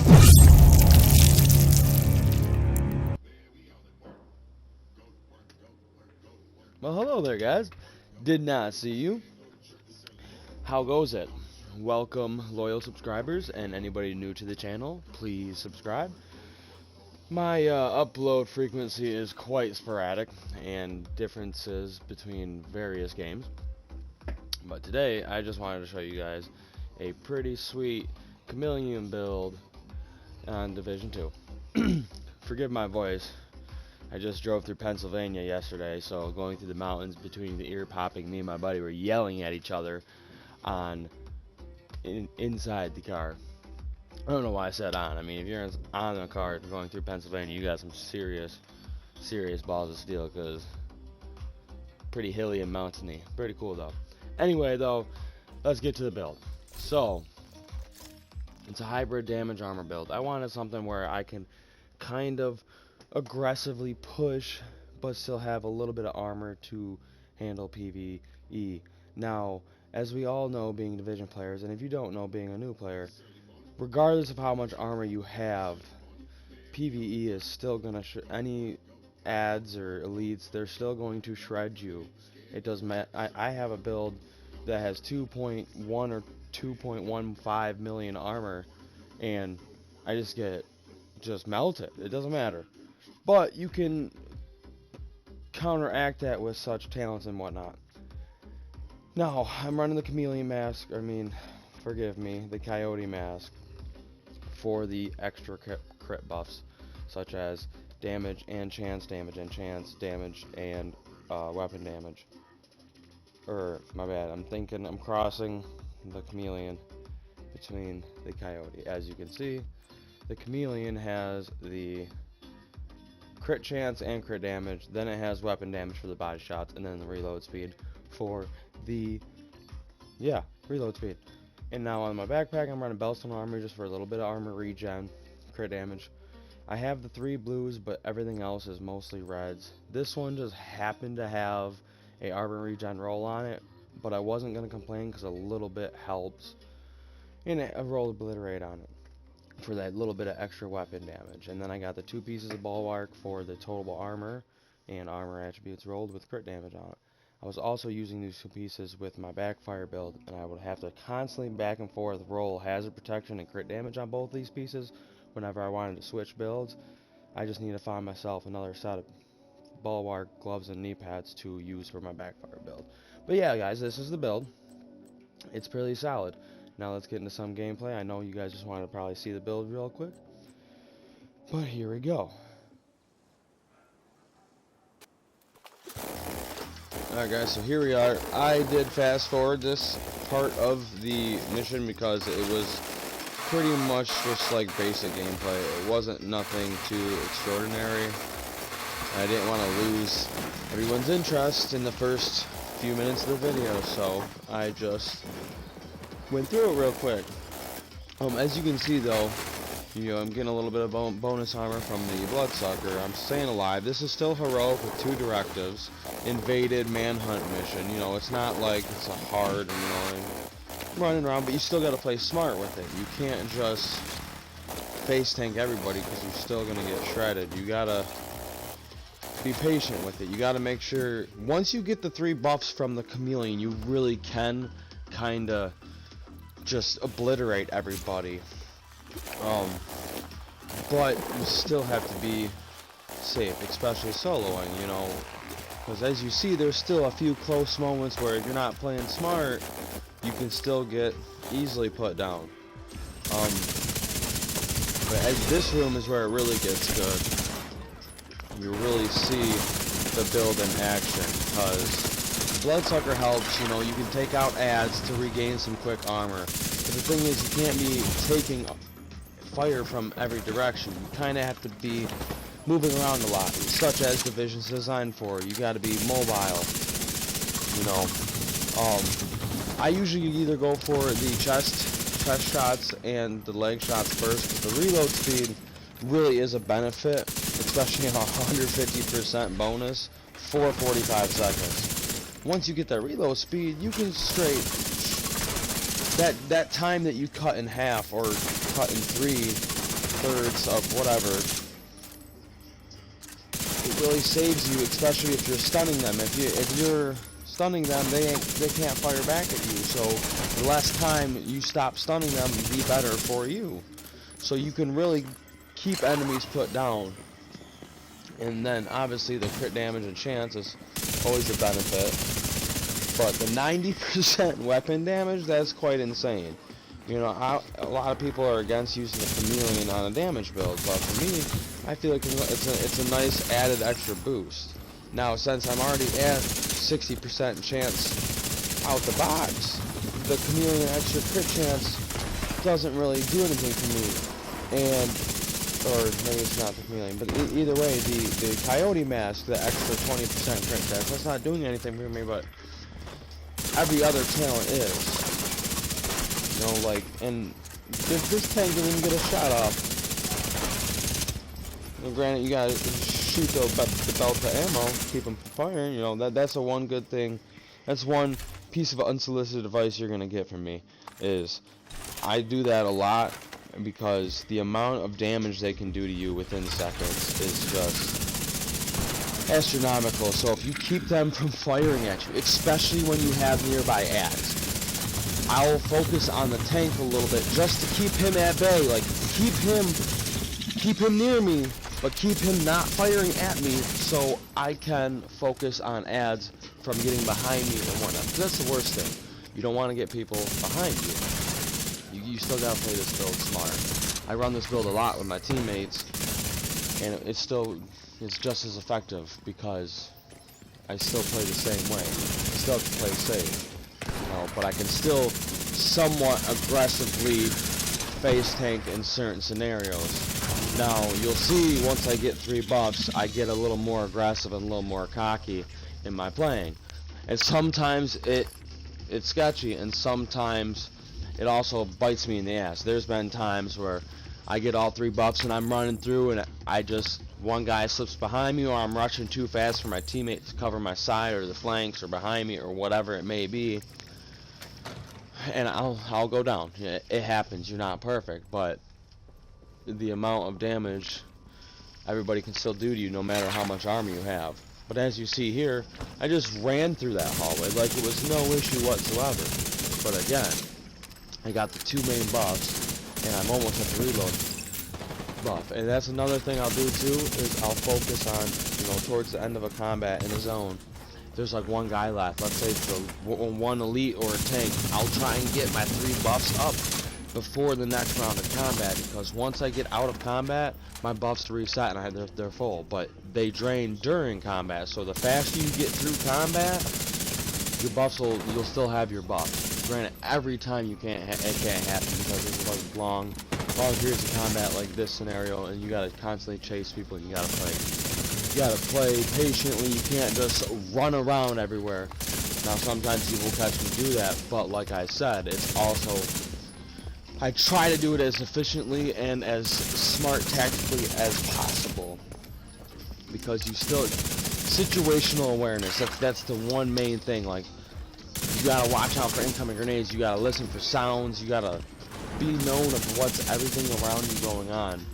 Well, hello there, guys. Did not see you. How goes it? Welcome, loyal subscribers, and anybody new to the channel, please subscribe. My upload frequency is quite sporadic, and differences between various games. But today, I just wanted to show you guys a pretty sweet Chameleon build on Division 2. Forgive my voice. I just drove through Pennsylvania yesterday, so going through the mountains between the ear popping, me and my buddy were yelling at each other inside the car. I don't know why I said on. I mean, if you're on a car going through Pennsylvania, you got some serious balls of steel, because pretty hilly and mountainy. Pretty cool though. Anyway though, let's get to the build. So it's a hybrid damage armor build. I wanted something where I can kind of aggressively push but still have a little bit of armor to handle PvE. Now, as we all know, being Division players, and if you don't know, being a new player, regardless of how much armor you have, PvE is still gonna any ads or elites, they're still going to shred you. It doesn't matter. I have a build that has 2.1 or 2.15 million armor, and I just melt it. It doesn't matter. But you can counteract that with such talents and whatnot. Now, I'm running the Chameleon mask, forgive me, the Coyote mask, for the extra crit buffs, such as damage and chance damage, and weapon damage. My bad, I'm crossing the Chameleon between the Coyote. As you can see, the Chameleon has the crit chance and crit damage, then it has weapon damage for the body shots, and then the reload speed for the reload speed. And now on my backpack, I'm running Bellstone armor just for a little bit of armor regen, crit damage. I have the 3 blues, but everything else is mostly reds. This one just happened to have a armor regen roll on it, but I wasn't going to complain because a little bit helps, and a roll obliterate on it for that little bit of extra weapon damage. And then I got the 2 pieces of bulwark for the total armor and armor attributes rolled with crit damage on it. I was also using these 2 pieces with my backfire build, and I would have to constantly back and forth roll hazard protection and crit damage on both these pieces whenever I wanted to switch builds. I just need to find myself another set of bulwark, gloves, and knee pads to use for my backfire build. But yeah, guys, this is the build. It's pretty solid. Now let's get into some gameplay. I know you guys just wanted to probably see the build real quick, but here we go. Alright guys, so here we are. I did fast forward this part of the mission because it was pretty much just like basic gameplay. It wasn't nothing too extraordinary. I didn't want to lose everyone's interest in the first few minutes of the video, so I just went through it real quick. As you can see though, I'm getting a little bit of bonus armor from the Bloodsucker. I'm staying alive. This is still heroic with 2 directives. Invaded manhunt mission. It's not like it's a hard, running around, but you still gotta play smart with it. You can't just face tank everybody because you're still gonna get shredded. You gotta be patient with it. You gotta make sure, once you get the 3 buffs from the Chameleon, you really can kinda just obliterate everybody. But you still have to be safe, especially soloing, because as you see, there's still a few close moments where if you're not playing smart, you can still get easily put down. But this room is where it really gets good. You really see the build in action, because Bloodsucker helps, you can take out ads to regain some quick armor. But the thing is, you can't be taking fire from every direction. You kind of have to be moving around a lot, such as Division's designed for. You got to be mobile. I usually either go for the chest shots and the leg shots first, but the reload speed really is a benefit, especially in a 150% bonus for 45 seconds. Once you get that reload speed, you can straight that time that you cut in half or cut in 3 2/3 of whatever, it really saves you, especially if you're stunning them. If you're stunning them, they can't fire back at you. So the less time you stop stunning them, the better for you. So you can really keep enemies put down. And then obviously the crit damage and chance is always a benefit. But the 90% weapon damage, that's quite insane. You know, a lot of people are against using the Chameleon on a damage build, but for me, I feel like it's a nice added extra boost. Now, since I'm already at 60% chance out the box, the Chameleon extra crit chance doesn't really do anything for me. And, or maybe it's not the Chameleon, but either way, the Coyote Mask, the extra 20% crit chance, that's not doing anything for me, but every other talent is. You know, like, and this tank didn't even get a shot off. Well, granted, you gotta shoot the belt to ammo, keep them from firing. You know, that's the one good thing. That's one piece of unsolicited advice you're gonna get from me. Is I do that a lot because the amount of damage they can do to you within seconds is just astronomical. So if you keep them from firing at you, especially when you have nearby ads, I'll focus on the tank a little bit just to keep him at bay. Like, keep him near me, but keep him not firing at me so I can focus on ads from getting behind me and whatnot. That's the worst thing. You don't want to get people behind you. You still gotta play this build smart. I run this build a lot with my teammates, and it's just as effective because I still play the same way. I still have to play safe. You know, but I can still somewhat aggressively face tank in certain scenarios. Now, you'll see once I get 3 buffs, I get a little more aggressive and a little more cocky in my playing. And sometimes it's sketchy, and sometimes it also bites me in the ass. There's been times where I get all 3 buffs and I'm running through and one guy slips behind me, or I'm rushing too fast for my teammate to cover my side or the flanks or behind me or whatever it may be. And I'll go down. It happens. You're not perfect, but the amount of damage everybody can still do to you no matter how much armor you have. But as you see here, I just ran through that hallway like it was no issue whatsoever. But again, I got the 2 main buffs, and I'm almost at the reload buff. And that's another thing I'll do too, is I'll focus on, you know, towards the end of a combat in a zone. There's like one guy left, let's say it's one elite or a tank, I'll try and get my 3 buffs up before the next round of combat, because once I get out of combat, my buffs reset and they're full, but they drain during combat. So the faster you get through combat, your buffs you'll still have your buffs. Granted, every time it can't happen because it's like long periods of combat like this scenario, and you gotta constantly chase people, and you gotta play patiently. You can't just run around everywhere. Now sometimes you will catch me do that, but like I said, it's also, I try to do it as efficiently and as smart tactically as possible, because you still, situational awareness, that's the one main thing. Like, you gotta watch out for incoming grenades, you gotta listen for sounds, you gotta be known of what's everything around you going on.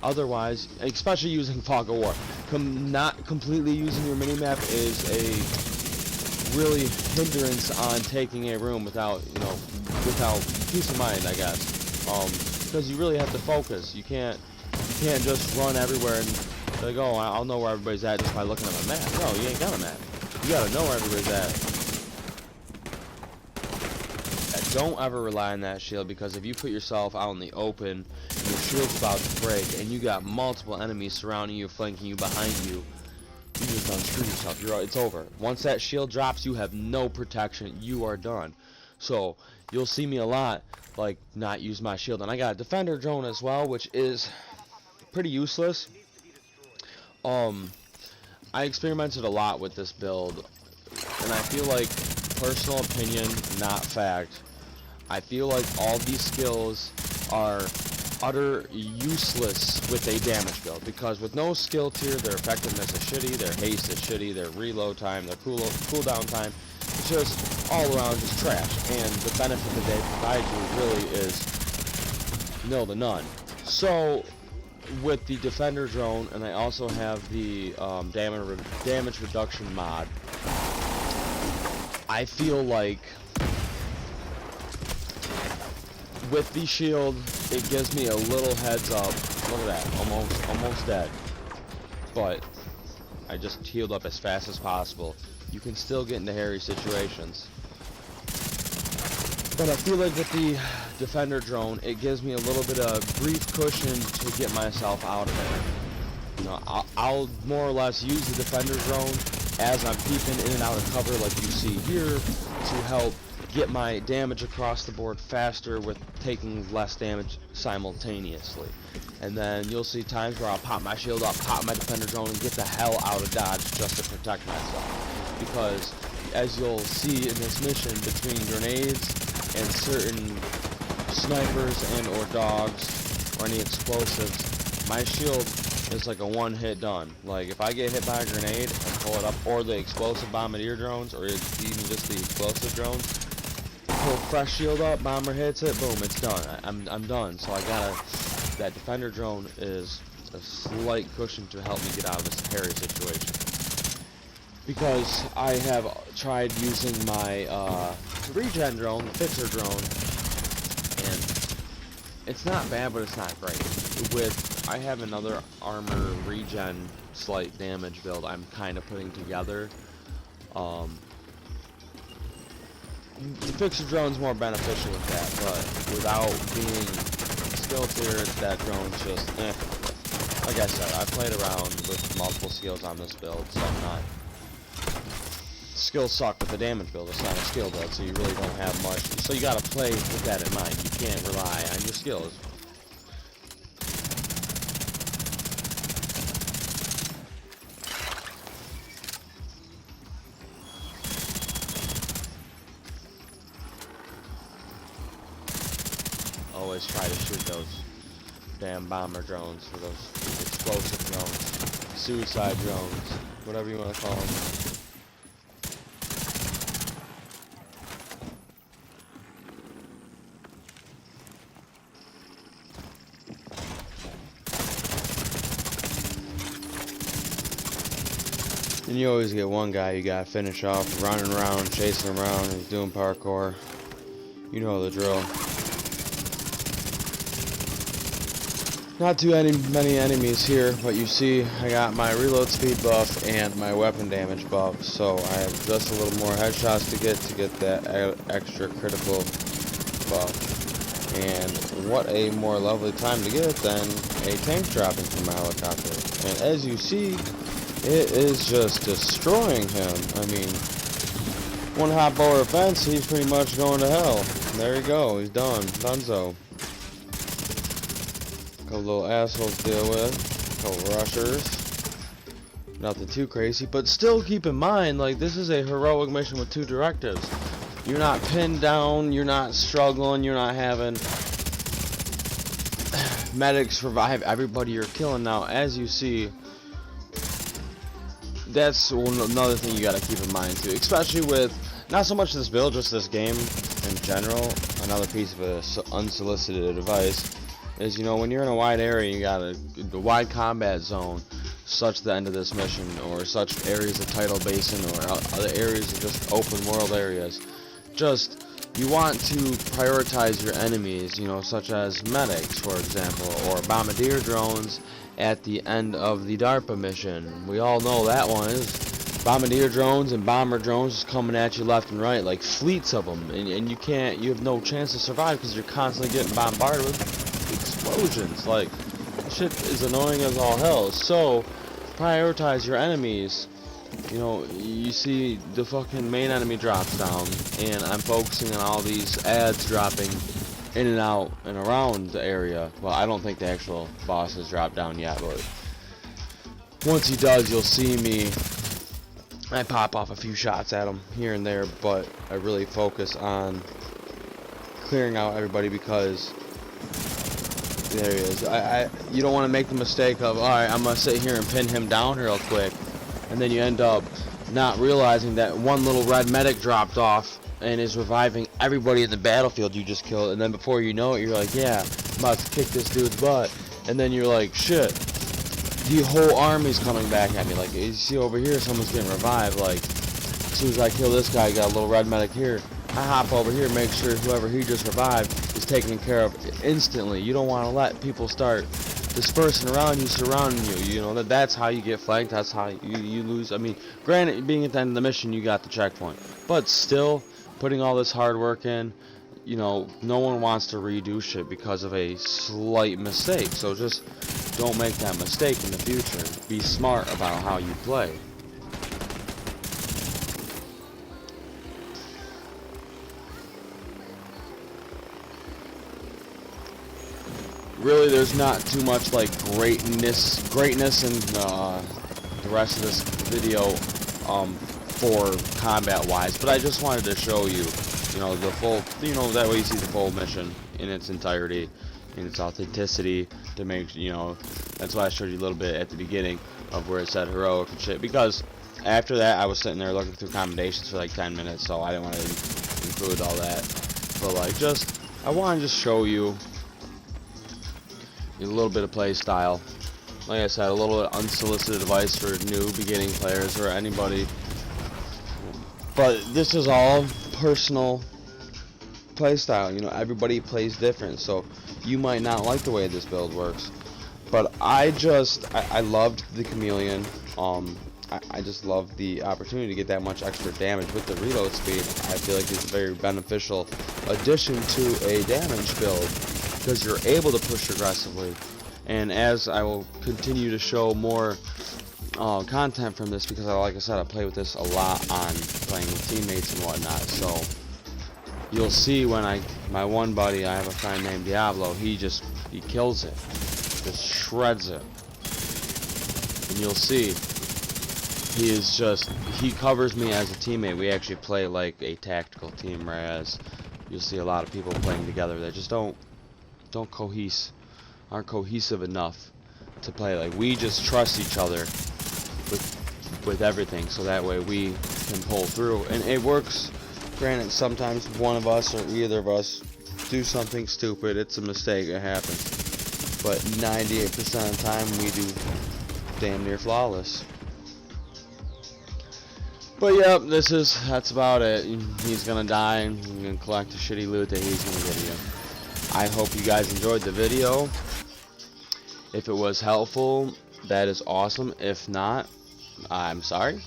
Otherwise, especially using Fog of War, not completely using your minimap is a really hindrance on taking a room without peace of mind, I guess. Because you really have to focus. You can't just run everywhere and like, oh, I'll know where everybody's at just by looking at my map. No, you ain't got a map. You gotta know where everybody's at. Don't ever rely on that shield, because if you put yourself out in the open and your shield's about to break and you got multiple enemies surrounding you, flanking you, behind you, you just done screwed yourself. It's over. Once that shield drops, you have no protection. You are done. So you'll see me a lot like not use my shield. And I got a defender drone as well, which is pretty useless. I experimented a lot with this build, and I feel like, personal opinion, not fact, I feel like all these skills are utter useless with a damage build, because with no skill tier, their effectiveness is shitty, their haste is shitty, their reload time, their cooldown time, it's just all around just trash, and the benefit that they provide you really is nil to none. So with the defender drone, and I also have the damage reduction mod. I feel like with the shield, it gives me a little heads up. Look at that, almost dead. But I just healed up as fast as possible. You can still get into hairy situations. But I feel like with the defender drone, it gives me a little bit of brief cushion to get myself out of it. You know, I'll more or less use the defender drone as I'm peeping in and out of cover like you see here to help get my damage across the board faster with taking less damage simultaneously. And then you'll see times where I'll pop my shield up, pop my defender drone, and get the hell out of dodge just to protect myself. Because as you'll see in this mission, between grenades and certain snipers and or dogs or any explosives, my shield is like a one-hit done. Like if I get hit by a grenade and pull it up, or the explosive bombardier drones, or even just the explosive drones, pull fresh shield up, bomber hits it, boom, it's done. I'm done. So I gotta, that defender drone is a slight cushion to help me get out of this hairy situation. Because I have tried using my regen drone, the fixer drone, and it's not bad, but it's not great. I have another armor regen slight damage build I'm kind of putting together. The fixer drone's more beneficial with that, but without being skill tiered, that drone's just Like I said, I played around with multiple skills on this build, so I'm not. Skills suck with the damage build. It's not a skill build, so you really don't have much. So you gotta play with that in mind. You can't rely on your skills. Always try to shoot those damn bomber drones, or those explosive drones, suicide drones, whatever you want to call them. And you always get one guy you gotta finish off, running around, chasing him around, he's doing parkour. You know the drill. Not too many enemies here, but you see I got my reload speed buff and my weapon damage buff, so I have just a little more headshots to get that extra critical buff. And what a more lovely time to get it than a tank dropping from my helicopter. And as you see, it is just destroying him. I mean, one hop over the fence, he's pretty much going to hell. There you go, he's done. Dunzo. Couple little assholes to deal with. Couple rushers. Nothing too crazy, but still keep in mind, like, this is a heroic mission with 2 directives. You're not pinned down, you're not struggling, you're not having medics revive everybody you're killing. Now, as you see, that's another thing you gotta keep in mind too, especially with not so much this build, just this game in general. Another piece of unsolicited advice is, you know, when you're in a wide area, you got a wide combat zone, such the end of this mission, or such areas of Tidal Basin, or other areas of just open world areas. Just, you want to prioritize your enemies, you know, such as medics, for example, or bombardier drones at the end of the DARPA mission. We all know that one is bombardier drones and bomber drones just coming at you left and right, like fleets of them, and you have no chance to survive because you're constantly getting bombarded with explosions. Like, shit is annoying as all hell. So prioritize your enemies. You know, you see the fucking main enemy drops down, and I'm focusing on all these ads dropping in and out and around the area. Well, I don't think the actual boss has dropped down yet, but once he does, you'll see me. I pop off a few shots at him here and there, but I really focus on clearing out everybody, because there he is. You don't want to make the mistake of, alright, I'm going to sit here and pin him down real quick, and then you end up not realizing that one little red medic dropped off and is reviving everybody in the battlefield you just killed, and then before you know it, you're like, yeah, I'm about to kick this dude's butt, and then you're like, shit, the whole army's coming back at me. Like, you see over here, someone's getting revived. Like, as soon as I kill this guy, got a little red medic here. I hop over here, make sure whoever he just revived is taken care of instantly. You don't want to let people start dispersing around you, surrounding you. You know, that's how you get flanked. That's how you lose. I mean, granted, being at the end of the mission, you got the checkpoint. But still, putting all this hard work in, you know, no one wants to redo shit because of a slight mistake. So just don't make that mistake in the future. Be smart about how you play. Really, there's not too much like greatness in the rest of this video for combat wise, but I just wanted to show you, you know, the full, you know, that way you see the full mission in its entirety, in its authenticity, to make, you know, that's why I showed you a little bit at the beginning of where it said heroic and shit, because after that I was sitting there looking through commendations for like 10 minutes, so I didn't want to include all that, but like, just, I want to just show you a little bit of play style. Like I said, a little unsolicited advice for new beginning players or anybody. But this is all personal play style. You know, everybody plays different, so you might not like the way this build works. But I loved the Chameleon. I just love the opportunity to get that much extra damage with the reload speed. I feel like it's a very beneficial addition to a damage build, because you're able to push aggressively. And as I will continue to show more content from this, because like I said, I play with this a lot on playing with teammates and whatnot, so you'll see when my one buddy, I have a friend named Diablo, he kills it, just shreds it, and you'll see he covers me as a teammate. We actually play like a tactical team, whereas you'll see a lot of people playing together that just aren't cohesive enough to play. Like, we just trust each other with everything, so that way we can pull through, and it works. Granted, sometimes one of us or either of us do something stupid. It's a mistake, it happens, but 98% of the time we do damn near flawless. But yep, that's about it. He's gonna die, and he's gonna collect the shitty loot that he's gonna give you. I hope you guys enjoyed the video. If it was helpful, that is awesome. If not, I'm sorry.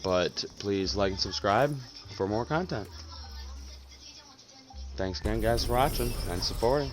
But please like and subscribe for more content. Thanks again, guys, for watching and supporting.